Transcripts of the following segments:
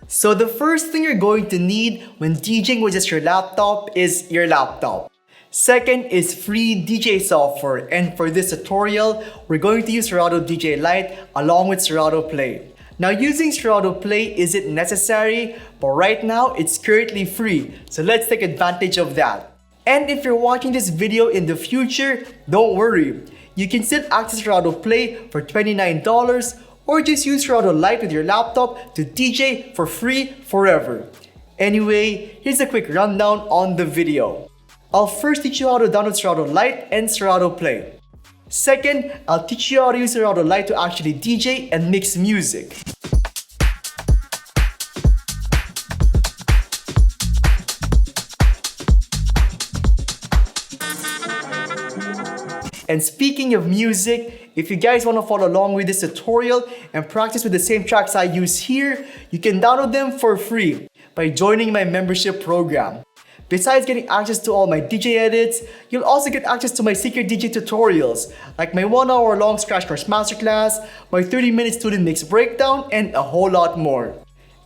So the first thing you're going to need when DJing with just your laptop is your laptop. Second is free DJ software, and for this tutorial, we're going to use Serato DJ Lite along with Serato Play. Now using Serato Play isn't necessary, but right now it's currently free, so let's take advantage of that. And if you're watching this video in the future, don't worry. You can still access Serato Play for $29 or just use Serato Lite with your laptop to DJ for free forever. Anyway, here's a quick rundown on the video. I'll first teach you how to download Serato Lite and Serato Play. Second, I'll teach you how to use Serato Lite to actually DJ and mix music. And speaking of music, if you guys want to follow along with this tutorial and practice with the same tracks I use here, you can download them for free by joining my membership program. Besides getting access to all my DJ edits, you'll also get access to my secret DJ tutorials, like my 1 hour long Scratch Course Masterclass, my 30-minute student mix breakdown, and a whole lot more.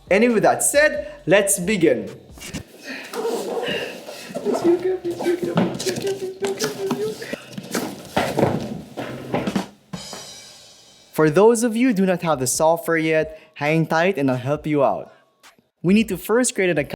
Anyway, with that said, let's begin. For those of you who do not have the software yet, hang tight and I'll help you out. We need to first create an account.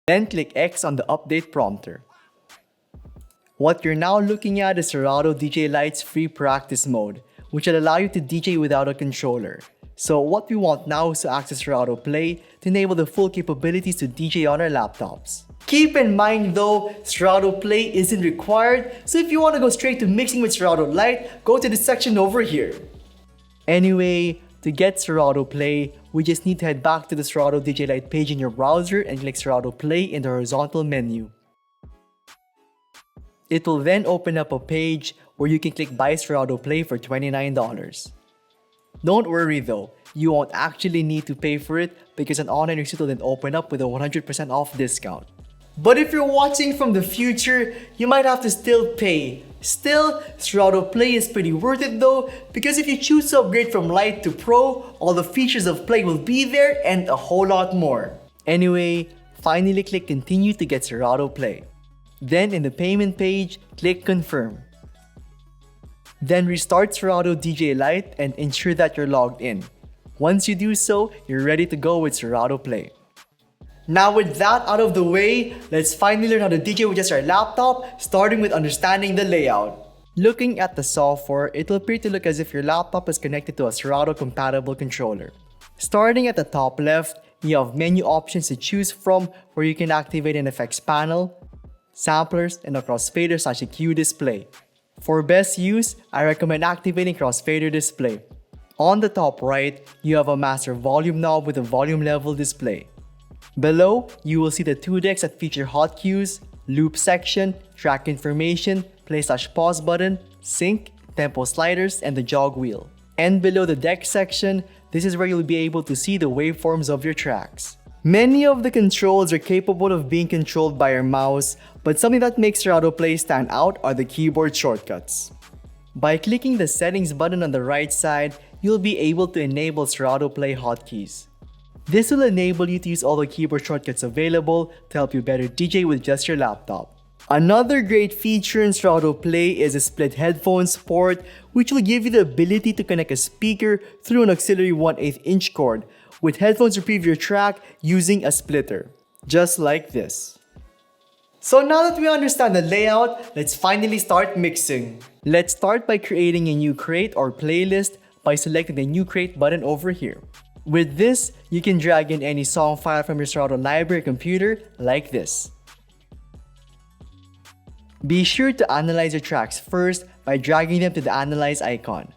Then click X on the update prompter. What you're now looking at is Serato DJ Lite's free practice mode, which will allow you to DJ without a controller. So what we want now is to access Serato Play to enable the full capabilities to DJ on our laptops. Keep in mind though, Serato Play isn't required, so if you want to go straight to mixing with Serato Lite, go to this section over here. Anyway, to get Serato Play, we just need to head back to the Serato DJ Lite page in your browser and click Serato Play in the horizontal menu. It will then open up a page where you can click Buy Serato Play for $29. Don't worry though, you won't actually need to pay for it because an online receipt will then open up with a 100% off discount. But if you're watching from the future, you might have to still pay. Still, Serato Play is pretty worth it though, because if you choose to upgrade from Lite to Pro, all the features of Play will be there and a whole lot more. Anyway, finally click Continue to get Serato Play. Then in the payment page, click Confirm. Then restart Serato DJ Lite and ensure that you're logged in. Once you do so, you're ready to go with Serato Play. Now with that out of the way, let's finally learn how to DJ with just our laptop, starting with understanding the layout. Looking at the software, it will appear to look as if your laptop is connected to a Serato compatible controller. Starting at the top left, you have menu options to choose from where you can activate an effects panel, samplers, and a crossfader/EQ display. For best use, I recommend activating crossfader display. On the top right, you have a master volume knob with a volume level display. Below, you will see the two decks that feature hot cues, loop section, track information, play/pause button, sync, tempo sliders, and the jog wheel. And below the deck section, this is where you'll be able to see the waveforms of your tracks. Many of the controls are capable of being controlled by your mouse, but something that makes Serato Play stand out are the keyboard shortcuts. By clicking the settings button on the right side, you'll be able to enable Serato Play hotkeys. This will enable you to use all the keyboard shortcuts available to help you better DJ with just your laptop. Another great feature in Serato Play is a split headphones port, which will give you the ability to connect a speaker through an auxiliary 1/8 inch cord, with headphones to preview your track using a splitter. Just like this. So now that we understand the layout, let's finally start mixing. Let's start by creating a new crate or playlist by selecting the new crate button over here. With this, you can drag in any song file from your Serato library computer like this. Be sure to analyze your tracks first by dragging them to the analyze icon.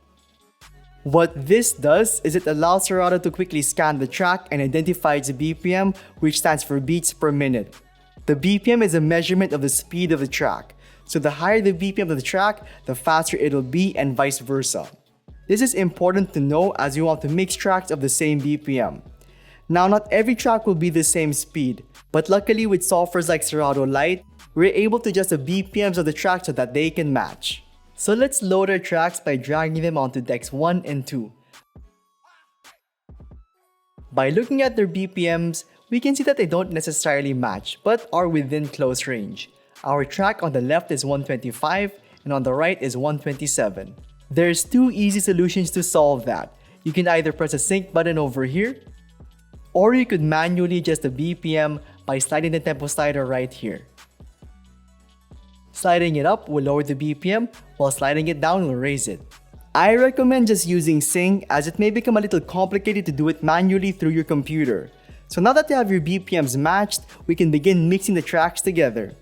What this does is it allows Serato to quickly scan the track and identify its BPM, which stands for beats per minute. The BPM is a measurement of the speed of the track, so the higher the BPM of the track, the faster it'll be and vice versa. This is important to know as you want to mix tracks of the same BPM. Now, not every track will be the same speed, but luckily with softwares like Serato Lite, we're able to adjust the BPMs of the tracks so that they can match. So let's load our tracks by dragging them onto decks 1 and 2. By looking at their BPMs, we can see that they don't necessarily match, but are within close range. Our track on the left is 125 and on the right is 127. There's two easy solutions to solve that. You can either press the sync button over here, or you could manually adjust the BPM by sliding the tempo slider right here. Sliding it up will lower the BPM, while sliding it down will raise it. I recommend just using sync as it may become a little complicated to do it manually through your computer. So now that you have your BPMs matched, we can begin mixing the tracks together.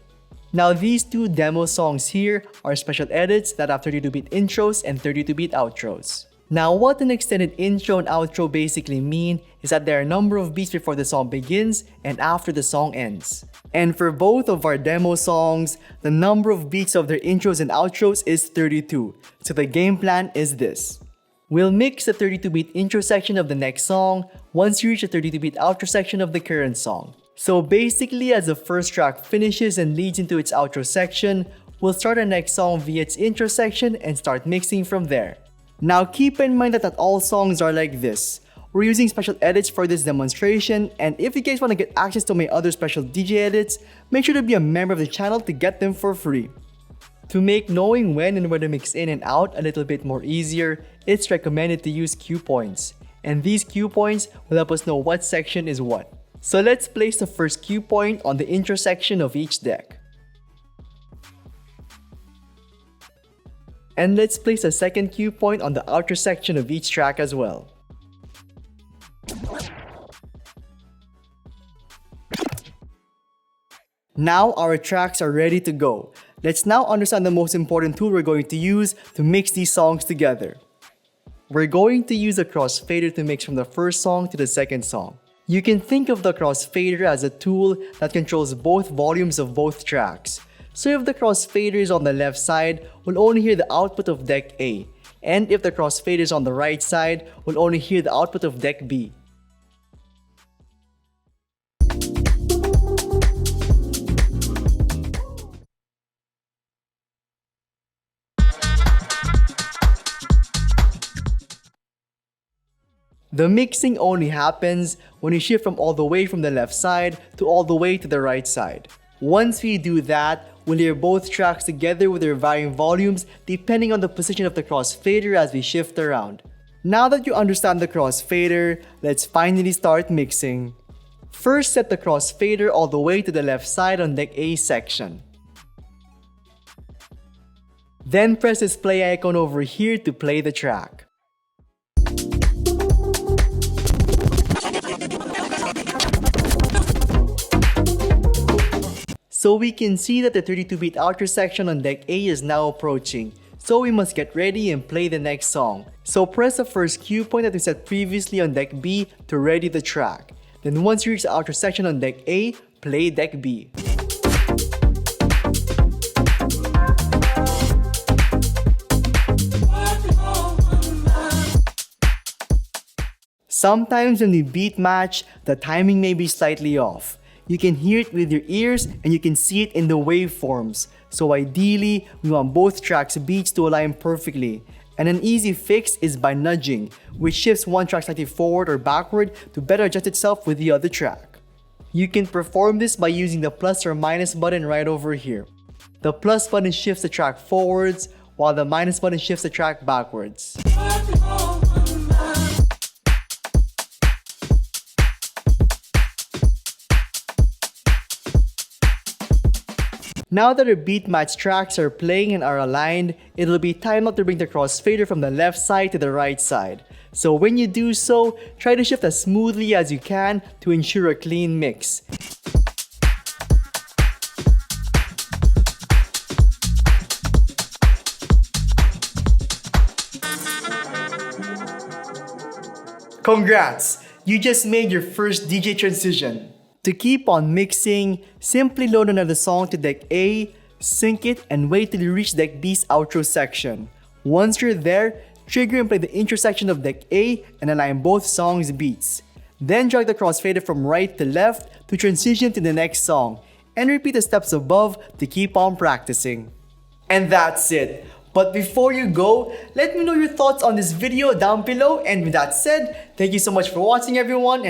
Now these two demo songs here are special edits that have 32-beat intros and 32-beat outros. Now what an extended intro and outro basically mean is that there are a number of beats before the song begins and after the song ends. And for both of our demo songs, the number of beats of their intros and outros is 32. So the game plan is this. We'll mix the 32-beat intro section of the next song once you reach the 32-beat outro section of the current song. So basically, as the first track finishes and leads into its outro section, we'll start our next song via its intro section and start mixing from there. Now keep in mind that not all songs are like this. We're using special edits for this demonstration, and if you guys want to get access to my other special DJ edits, make sure to be a member of the channel to get them for free. To make knowing when and where to mix in and out a little bit more easier, it's recommended to use cue points. And these cue points will help us know what section is what. So let's place the first cue point on the intro section of each deck. And let's place a second cue point on the outro section of each track as well. Now our tracks are ready to go. Let's now understand the most important tool we're going to use to mix these songs together. We're going to use a crossfader to mix from the first song to the second song. You can think of the crossfader as a tool that controls both volumes of both tracks. So if the crossfader is on the left side, we'll only hear the output of deck A. And if the crossfader is on the right side, we'll only hear the output of deck B. The mixing only happens when you shift from all the way from the left side to all the way to the right side. Once we do that, we'll hear both tracks together with their varying volumes depending on the position of the crossfader as we shift around. Now that you understand the crossfader, let's finally start mixing. First, set the crossfader all the way to the left side on deck A section. Then press this play icon over here to play the track. So we can see that the 32-beat outro section on deck A is now approaching. So we must get ready and play the next song. So press the first cue point that we set previously on deck B to ready the track. Then once you reach the outro section on deck A, play deck B. Sometimes when we beat match, the timing may be slightly off. You can hear it with your ears and you can see it in the waveforms. So ideally, we want both tracks' beats to align perfectly. And an easy fix is by nudging, which shifts one track slightly forward or backward to better adjust itself with the other track. You can perform this by using the plus or minus button right over here. The plus button shifts the track forwards, while the minus button shifts the track backwards. Now that our beat match tracks are playing and are aligned, it'll be time now to bring the crossfader from the left side to the right side. So when you do so, try to shift as smoothly as you can to ensure a clean mix. Congrats! You just made your first DJ transition. To keep on mixing, simply load another song to deck A, sync it, and wait till you reach deck B's outro section. Once you're there, trigger and play the intro section of deck A and align both songs' beats. Then drag the crossfader from right to left to transition to the next song, and repeat the steps above to keep on practicing. And that's it. But before you go, let me know your thoughts on this video down below, and with that said, thank you so much for watching everyone.